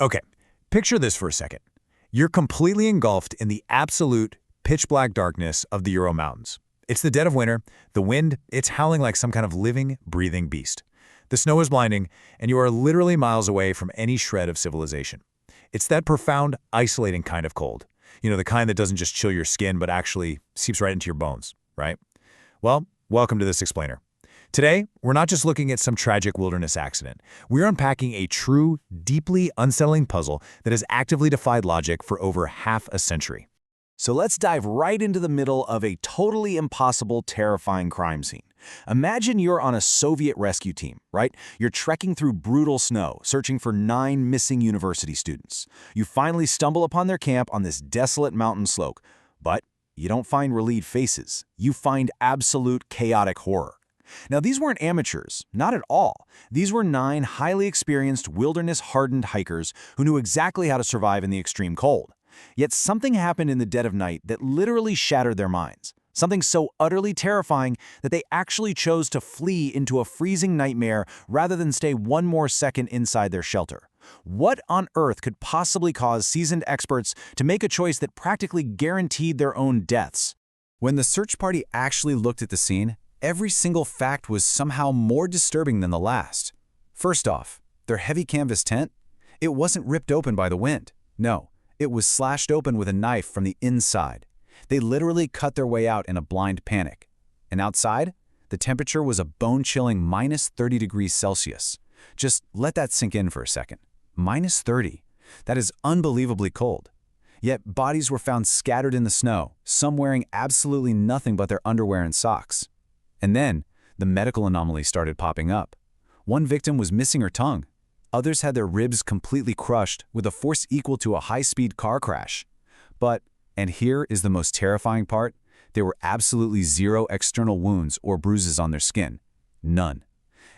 Okay, picture this for a second. You're completely engulfed in the absolute pitch-black darkness of the Ural Mountains. It's the dead of winter, the wind, it's howling like some kind of living, breathing beast. The snow is blinding, and you are literally miles away from any shred of civilization. It's that profound, isolating kind of cold. You know, the kind that doesn't just chill your skin, but actually seeps right into your bones, right? Well, welcome to This Explainer. Today, we're not just looking at some tragic wilderness accident. We're unpacking a true, deeply unsettling puzzle that has actively defied logic for over half a century. So let's dive right into the middle of a totally impossible, terrifying crime scene. Imagine you're on a Soviet rescue team, right? You're trekking through brutal snow, searching for 9 missing university students. You finally stumble upon their camp on this desolate mountain slope, but you don't find relieved faces. You find absolute chaotic horror. Now, these weren't amateurs, not at all. These were 9 highly experienced, wilderness-hardened hikers who knew exactly how to survive in the extreme cold. Yet something happened in the dead of night that literally shattered their minds. Something so utterly terrifying that they actually chose to flee into a freezing nightmare rather than stay one more second inside their shelter. What on earth could possibly cause seasoned experts to make a choice that practically guaranteed their own deaths? When the search party actually looked at the scene, every single fact was somehow more disturbing than the last. First off, their heavy canvas tent, it wasn't ripped open by the wind. No. It was slashed open with a knife from the inside. They literally cut their way out in a blind panic. And outside, the temperature was a bone-chilling minus 30 degrees Celsius. Just let that sink in for a second. Minus 30. That is unbelievably cold. Yet bodies were found scattered in the snow, some wearing absolutely nothing but their underwear and socks. And then, the medical anomalies started popping up. One victim was missing her tongue. Others had their ribs completely crushed with a force equal to a high-speed car crash. But, and here is the most terrifying part, there were absolutely 0 external wounds or bruises on their skin. None.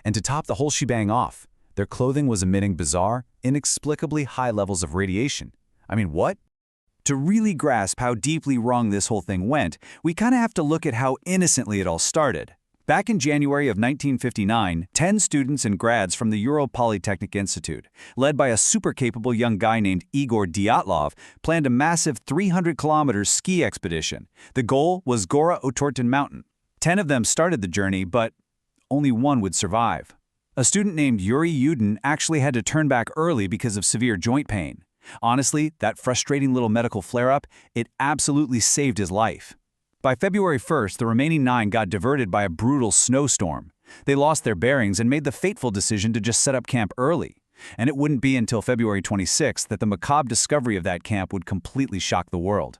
And to top the whole shebang off, their clothing was emitting bizarre, inexplicably high levels of radiation. I mean, what? To really grasp how deeply wrong this whole thing went, we kind of have to look at how innocently it all started. Back in January of 1959, 10 students and grads from the Ural Polytechnic Institute, led by a super-capable young guy named Igor Dyatlov, planned a massive 300-kilometer ski expedition. The goal was Gora Otorten Mountain. 10 of them started the journey, but only one would survive. A student named Yuri Yudin actually had to turn back early because of severe joint pain. Honestly, that frustrating little medical flare-up, it absolutely saved his life. By February 1st, the remaining 9 got diverted by a brutal snowstorm. They lost their bearings and made the fateful decision to just set up camp early. And it wouldn't be until February 26th that the macabre discovery of that camp would completely shock the world.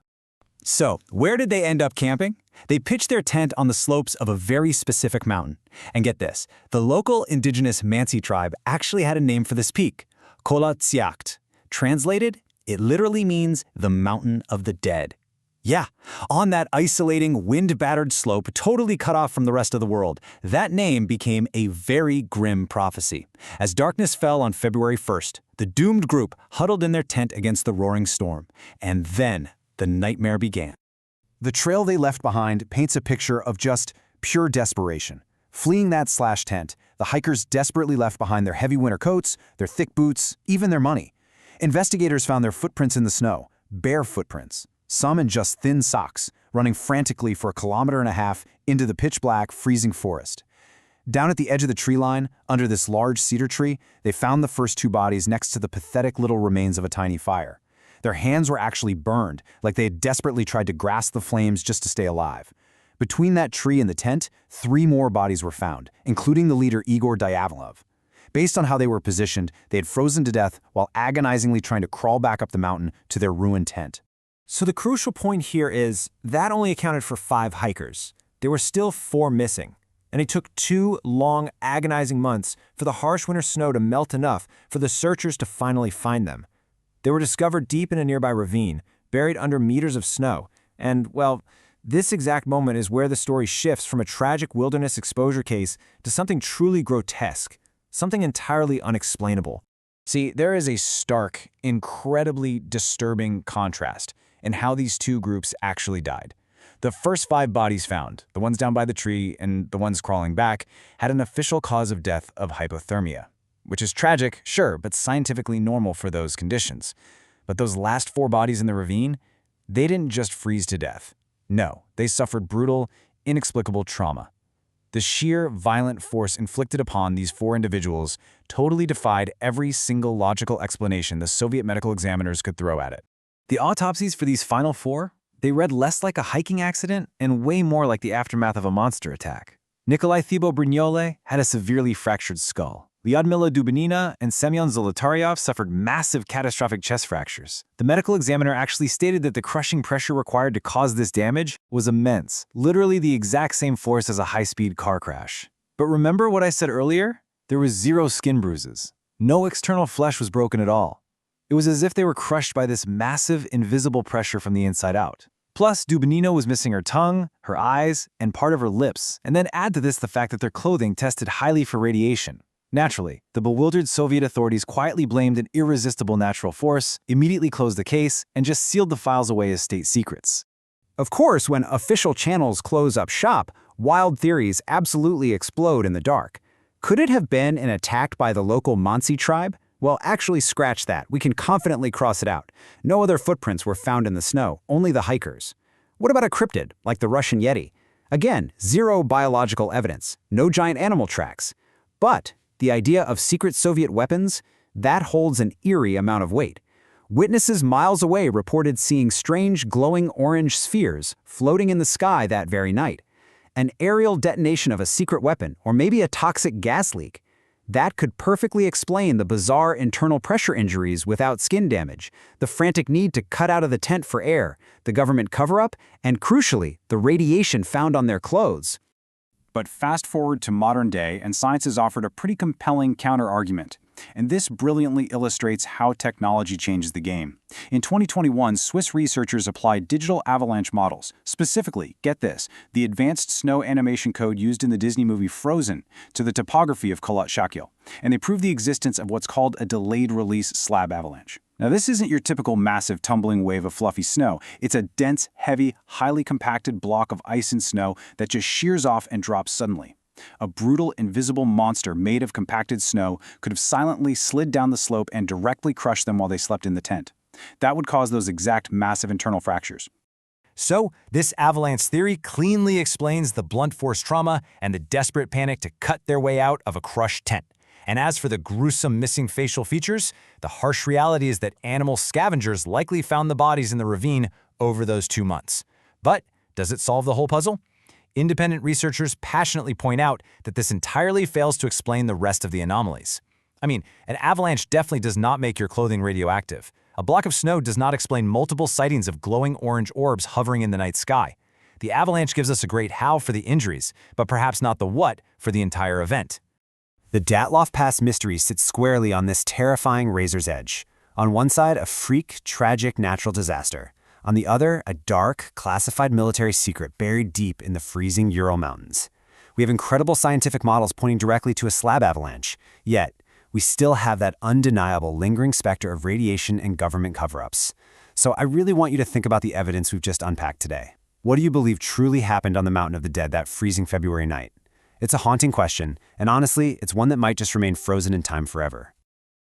So, where did they end up camping? They pitched their tent on the slopes of a very specific mountain. And get this, the local indigenous Mansi tribe actually had a name for this peak, Kolatsiakt. Translated, it literally means the mountain of the dead. Yeah, on that isolating, wind-battered slope, totally cut off from the rest of the world, that name became a very grim prophecy. As darkness fell on February 1st, the doomed group huddled in their tent against the roaring storm. And then, the nightmare began. The trail they left behind paints a picture of just pure desperation. Fleeing that slashed tent, the hikers desperately left behind their heavy winter coats, their thick boots, even their money. Investigators found their footprints in the snow, bare footprints. Some in just thin socks, running frantically for 1.5 kilometers into the pitch-black, freezing forest. Down at the edge of the tree line, under this large cedar tree, they found the first 2 bodies next to the pathetic little remains of a tiny fire. Their hands were actually burned, like they had desperately tried to grasp the flames just to stay alive. Between that tree and the tent, 3 more bodies were found, including the leader Igor Dyatlov. Based on how they were positioned, they had frozen to death while agonizingly trying to crawl back up the mountain to their ruined tent. So the crucial point here is that only accounted for 5 hikers. There were still 4 missing, and it took 2 long, agonizing months for the harsh winter snow to melt enough for the searchers to finally find them. They were discovered deep in a nearby ravine, buried under meters of snow, and, well, this exact moment is where the story shifts from a tragic wilderness exposure case to something truly grotesque, something entirely unexplainable. See, there is a stark, incredibly disturbing contrast in how these 2 groups actually died. The first 5 bodies found, the ones down by the tree and the ones crawling back, had an official cause of death of hypothermia. which is tragic, sure, but scientifically normal for those conditions. But those last 4 bodies in the ravine, they didn't just freeze to death. No, they suffered brutal, inexplicable trauma. The sheer, violent force inflicted upon these 4 individuals totally defied every single logical explanation the Soviet medical examiners could throw at it. The autopsies for these final 4, they read less like a hiking accident and way more like the aftermath of a monster attack. Nikolai Thibault-Brignole had a severely fractured skull. Lyudmila Dubinina and Semyon Zolotaryov suffered massive catastrophic chest fractures. The medical examiner actually stated that the crushing pressure required to cause this damage was immense, literally the exact same force as a high-speed car crash. But remember what I said earlier? There was 0 skin bruises. No external flesh was broken at all. It was as if they were crushed by this massive, invisible pressure from the inside out. Plus, Dubinina was missing her tongue, her eyes, and part of her lips, and then add to this the fact that their clothing tested highly for radiation. Naturally, the bewildered Soviet authorities quietly blamed an irresistible natural force, immediately closed the case, and just sealed the files away as state secrets. Of course, when official channels close up shop, wild theories absolutely explode in the dark. Could it have been an attack by the local Mansi tribe? Well, actually scratch that. We can confidently cross it out. No other footprints were found in the snow, only the hikers. What about a cryptid, like the Russian Yeti? Again, 0 biological evidence, no giant animal tracks. But the idea of secret Soviet weapons, that holds an eerie amount of weight. Witnesses miles away reported seeing strange glowing orange spheres floating in the sky that very night. An aerial detonation of a secret weapon, or maybe a toxic gas leak. That could perfectly explain the bizarre internal pressure injuries without skin damage, the frantic need to cut out of the tent for air, the government cover-up, and crucially, the radiation found on their clothes. But fast forward to modern day, and science has offered a pretty compelling counter-argument. And this brilliantly illustrates how technology changes the game. In 2021, Swiss researchers applied digital avalanche models, specifically, get this, the advanced snow animation code used in the Disney movie Frozen, to the topography of Kholat Shakil, and they proved the existence of what's called a delayed-release slab avalanche. Now, this isn't your typical massive tumbling wave of fluffy snow. It's a dense, heavy, highly compacted block of ice and snow that just shears off and drops suddenly. A brutal, invisible monster made of compacted snow could have silently slid down the slope and directly crushed them while they slept in the tent. That would cause those exact massive internal fractures. So, this avalanche theory cleanly explains the blunt force trauma and the desperate panic to cut their way out of a crushed tent. And as for the gruesome missing facial features, the harsh reality is that animal scavengers likely found the bodies in the ravine over those 2 months. But does it solve the whole puzzle? Independent researchers passionately point out that this entirely fails to explain the rest of the anomalies. I mean, an avalanche definitely does not make your clothing radioactive. A block of snow does not explain multiple sightings of glowing orange orbs hovering in the night sky. The avalanche gives us a great how for the injuries, but perhaps not the what for the entire event. The Dyatlov Pass mystery sits squarely on this terrifying razor's edge. On one side, a freak, tragic natural disaster. On the other, a dark, classified military secret buried deep in the freezing Ural Mountains. We have incredible scientific models pointing directly to a slab avalanche, yet we still have that undeniable lingering specter of radiation and government cover-ups. So I really want you to think about the evidence we've just unpacked today. What do you believe truly happened on the Mountain of the Dead that freezing February night? It's a haunting question, and honestly, it's one that might just remain frozen in time forever.